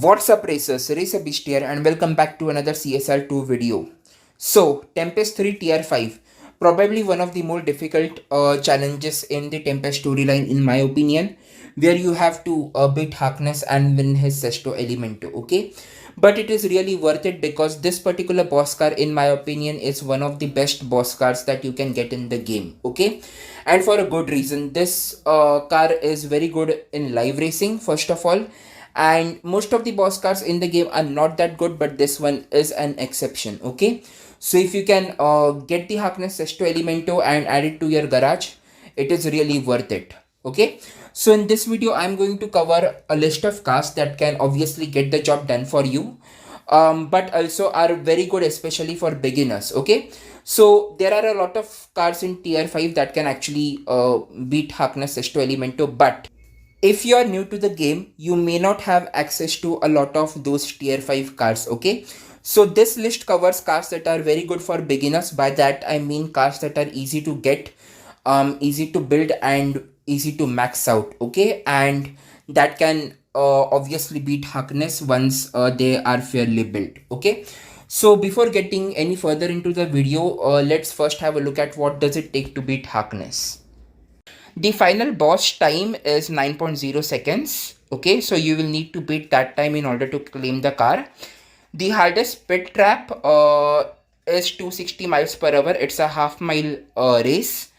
What's up racers, RacerBeast here and welcome back to another CSR2 video. So, Tempest 3 Tier 5, probably one of the more difficult challenges in the Tempest storyline in my opinion, where you have to beat Harkness and win his sesto elemento, okay? But it is really worth it because this particular boss car in my opinion is one of the best boss cars that you can get in the game, okay? And for a good reason. This car is very good in live racing first of all, and most of the boss cars in the game are not that good, but this one is an exception, okay? So if you can get the Harkness sesto elemento and add it to your garage, it is really worth it, okay? So in this video I'm going to cover a list of cars that can obviously get the job done for you, but also are very good especially for beginners, okay? So there are a lot of cars in tier 5 that can actually beat Harkness sesto elemento, but if you are new to the game, you may not have access to a lot of those tier 5 cars, okay? So this list covers cars that are very good for beginners. By that I mean cars that are easy to get, easy to build and easy to max out, okay? And that can obviously beat Harkness once they are fairly built, okay? So before getting any further into the video, let's first have a look at what does it take to beat Harkness. The final boss time is 9.0 seconds, okay? So you will need to beat that time in order to claim the car. The hardest pit trap is 260 miles per hour. It's a half-mile race.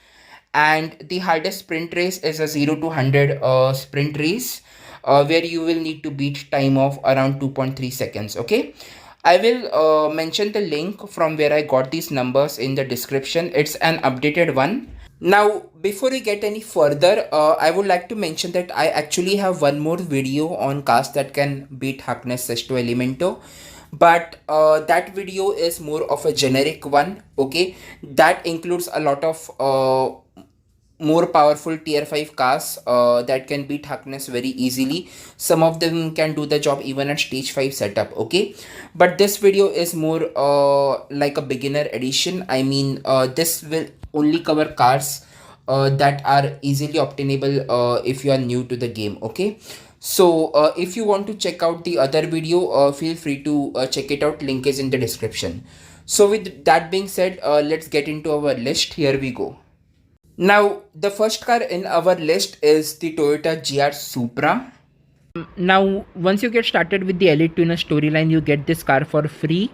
And the hardest sprint race is a 0 to 100 sprint race, where you will need to beat time of around 2.3 seconds, okay? I will mention the link from where I got these numbers in the description. It's an updated one. Now, before we get any further, I would like to mention that I actually have one more video on cars that can beat Harkness sesto elemento. But that video is more of a generic one, okay? That includes a lot of more powerful tier 5 cars that can beat Harkness very easily. Some of them can do the job even at stage 5 setup, okay? But this video is more like a beginner edition. I mean, this will only cover cars that are easily obtainable if you are new to the game, okay? So if you want to check out the other video, feel free to check it out. Link is in the description. So with that being said, let's get into our list. Here we go. Now, the first car in our list is the Toyota GR Supra. Now, once you get started with the Elite Tuner storyline, you get this car for free.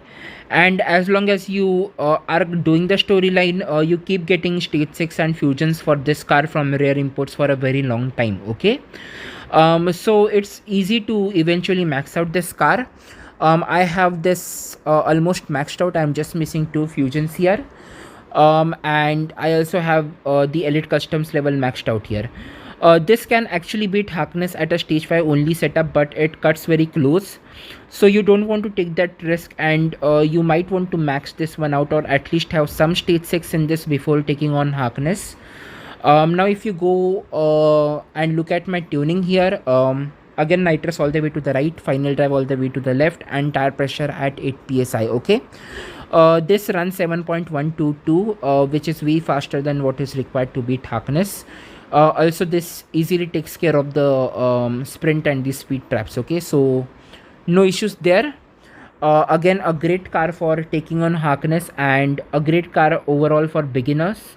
And as long as you are doing the storyline, you keep getting Stage 6 and Fusions for this car from rare imports for a very long time, okay? So it's easy to eventually max out this car. I have this almost maxed out. I'm just missing 2 Fusions here. And I also have the Elite Customs level maxed out here. This can actually beat Harkness at a stage 5 only setup, but it cuts very close. So you don't want to take that risk, and you might want to max this one out, or at least have some stage 6 in this before taking on Harkness. Now if you go and look at my tuning here, again nitrous all the way to the right, final drive all the way to the left, and tire pressure at 8 psi, okay? This runs 7.122, which is way faster than what is required to beat Harkness. Also this easily takes care of the sprint and the speed traps, okay? So no issues there. Again, a great car for taking on Harkness and a great car overall for beginners.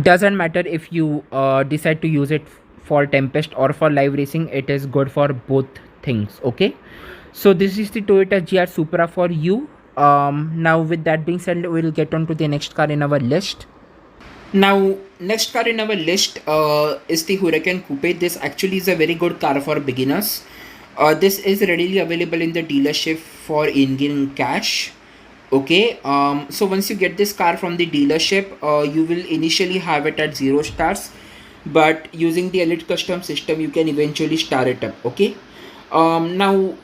Doesn't matter if you decide to use it for Tempest or for live racing, it is good for both things, okay? So this is the Toyota GR Supra for you. Now with that being said, we'll get on to the next car in our list. Now, next car in our list is the Huracan Coupe. This actually is a very good car for beginners. This is readily available in the dealership for in-game cash, okay? So once you get this car from the dealership, you will initially have it at 0 stars, but using the Elite Custom system, you can eventually star it up, okay? Now,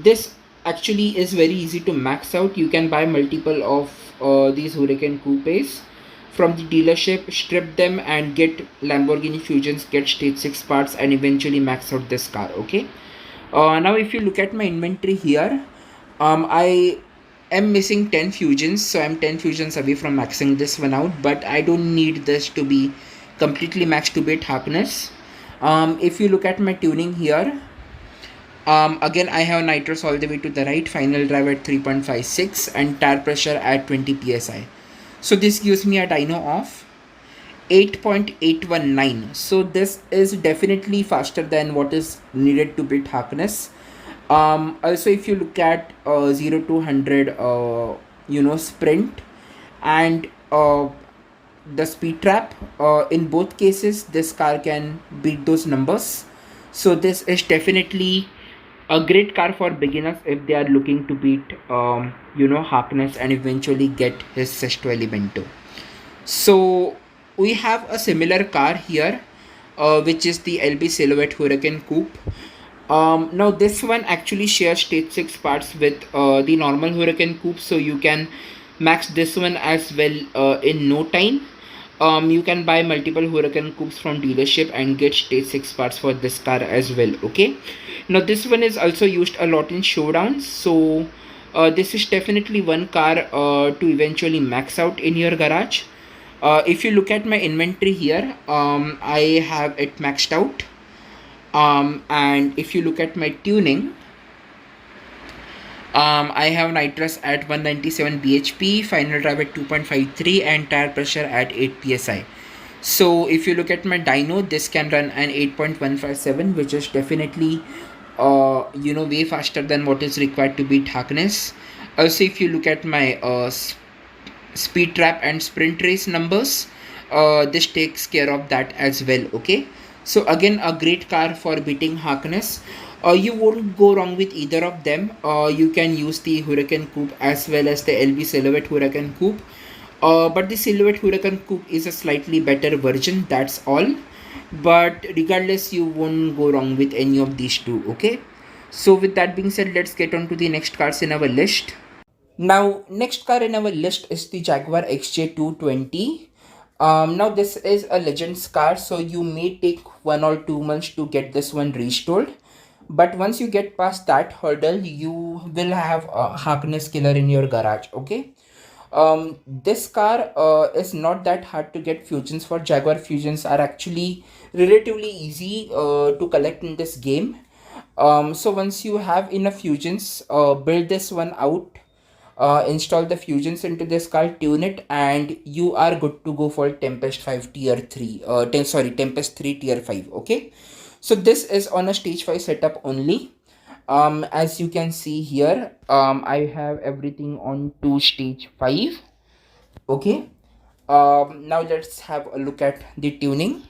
this actually is very easy to max out. You can buy multiple of these Huracan Coupes from the dealership, strip them and get Lamborghini Fusions, get stage 6 parts, and eventually max out this car, okay? Now if you look at my inventory here, I am missing 10 Fusions, so I'm 10 Fusions away from maxing this one out, but I don't need this to be completely maxed to beat Harkness. If you look at my tuning here, Again, I have nitrous all the way to the right, final drive at 3.56 and tire pressure at 20 psi. So this gives me a dyno of 8.819. So this is definitely faster than what is needed to beat Harkness. Also, if you look at 0 to 100 sprint and the speed trap, in both cases this car can beat those numbers. So this is definitely a great car for beginners if they are looking to beat Harkness and eventually get his sesto elemento. So we have a similar car here, which is the LB Silhouette Huracan Coupe. Now this one actually shares stage 6 parts with the normal Huracan Coupe, so you can max this one as well in no time. You can buy multiple Huracan Coupes from dealership and get stage 6 parts for this car as well. Okay, now this one is also used a lot in showdowns, so this is definitely one car to eventually max out in your garage. If you look at my inventory here, I have it maxed out. And if you look at my tuning, I have nitrous at 197 bhp, final drive at 2.53 and tire pressure at 8 psi. So if you look at my dyno, this can run an 8.157, which is definitely way faster than what is required to beat Harkness. Also, if you look at my speed trap and sprint race numbers, this takes care of that as well. Okay, so again, a great car for beating Harkness. You won't go wrong with either of them. You can use the Huracan Coupe as well as the LB Silhouette Huracan Coupe, but the Silhouette Huracan Coupe is a slightly better version, that's all. But regardless, you won't go wrong with any of these two. Okay, so with that being said, let's get on to the next cars in our list. Now, next car in our list is the Jaguar XJ220. Now this is a Legends car, so you may take 1 or 2 months to get this one restored. But once you get past that hurdle, you will have a Harkness killer in your garage. Okay. This car is not that hard to get. Fusions for Jaguar fusions are actually relatively easy to collect in this game. So once you have enough fusions, build this one out. Install the fusions into this car, tune it, and you are good to go for Tempest 5 tier 3. Tempest 3 tier 5. Okay, so this is on a stage 5 setup only. As you can see here, I have everything on to stage 5. Okay, now let's have a look at the tuning.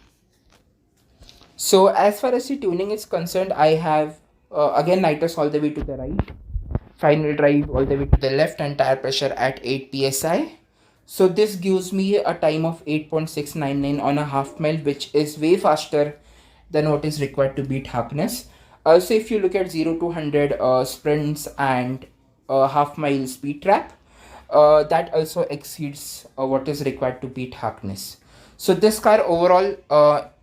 So as far as the tuning is concerned, I have again nitrous all the way to the right, final drive all the way to the left, and tire pressure at 8 psi. So this gives me a time of 8.699 on a half mile, which is way faster than what is required to beat Harkness. Also, if you look at 0 to 100 sprints and half mile speed trap, that also exceeds what is required to beat Harkness. So this car overall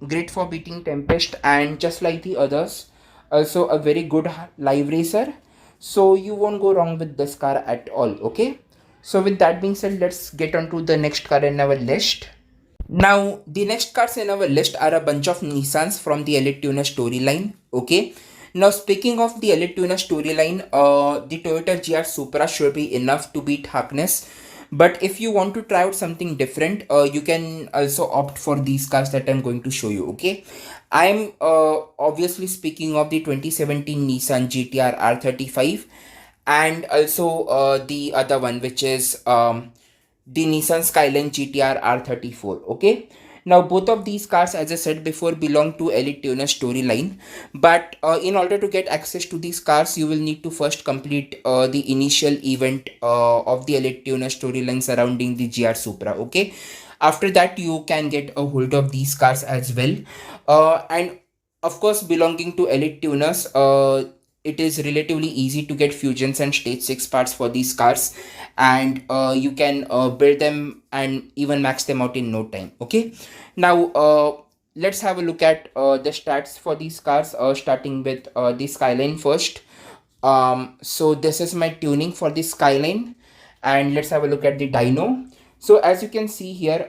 great for beating Tempest, and just like the others, also a very good live racer. So you won't go wrong with this car at all. Okay, so with that being said, let's get on to the next car in our list. Now, the next cars in our list are a bunch of Nissans from the Elite Tuner storyline. Okay. Now, speaking of the Elite Tuner storyline, the Toyota GR Supra should be enough to beat Harkness. But if you want to try out something different, you can also opt for these cars that I'm going to show you. Okay. I'm obviously speaking of the 2017 Nissan GTR R35 and also the other one, which is the Nissan Skyline GTR R34. Okay, now both of these cars, as I said before, belong to Elite Tuner storyline, but in order to get access to these cars, you will need to first complete the initial event of the Elite Tuner storyline surrounding the GR Supra. Okay, after that you can get a hold of these cars as well, and of course, belonging to Elite Tuners, it is relatively easy to get fusions and stage 6 parts for these cars, and you can build them and even max them out in no time. Okay, now let's have a look at the stats for these cars, starting with the Skyline first. So this is my tuning for the Skyline, and let's have a look at the dyno. So as you can see here,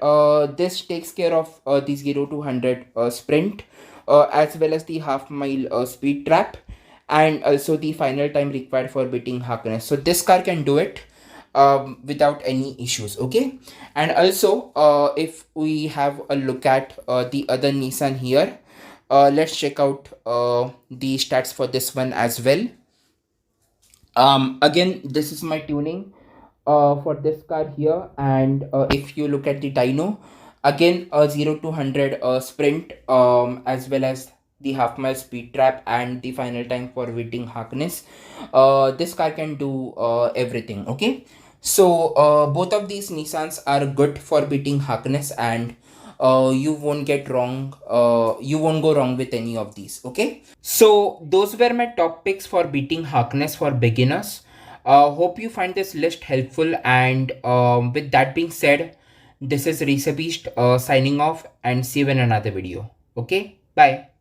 this takes care of the 0 to 100 sprint, as well as the half mile speed trap, and also the final time required for beating Harkness. So this car can do it without any issues. Okay, and also if we have a look at the other Nissan here, let's check out the stats for this one as well. Again, this is my tuning for this car here, and if you look at the dyno, again a 0 to 100 sprint, as well as the half mile speed trap and the final time for beating Harkness. This car can do everything. Okay, so both of these Nissans are good for beating Harkness, and you won't get wrong, you won't go wrong with any of these. Okay, so those were my top picks for beating Harkness for beginners. Hope you find this list helpful, and with that being said, this is RacerBeast signing off, and see you in another video. Okay, bye.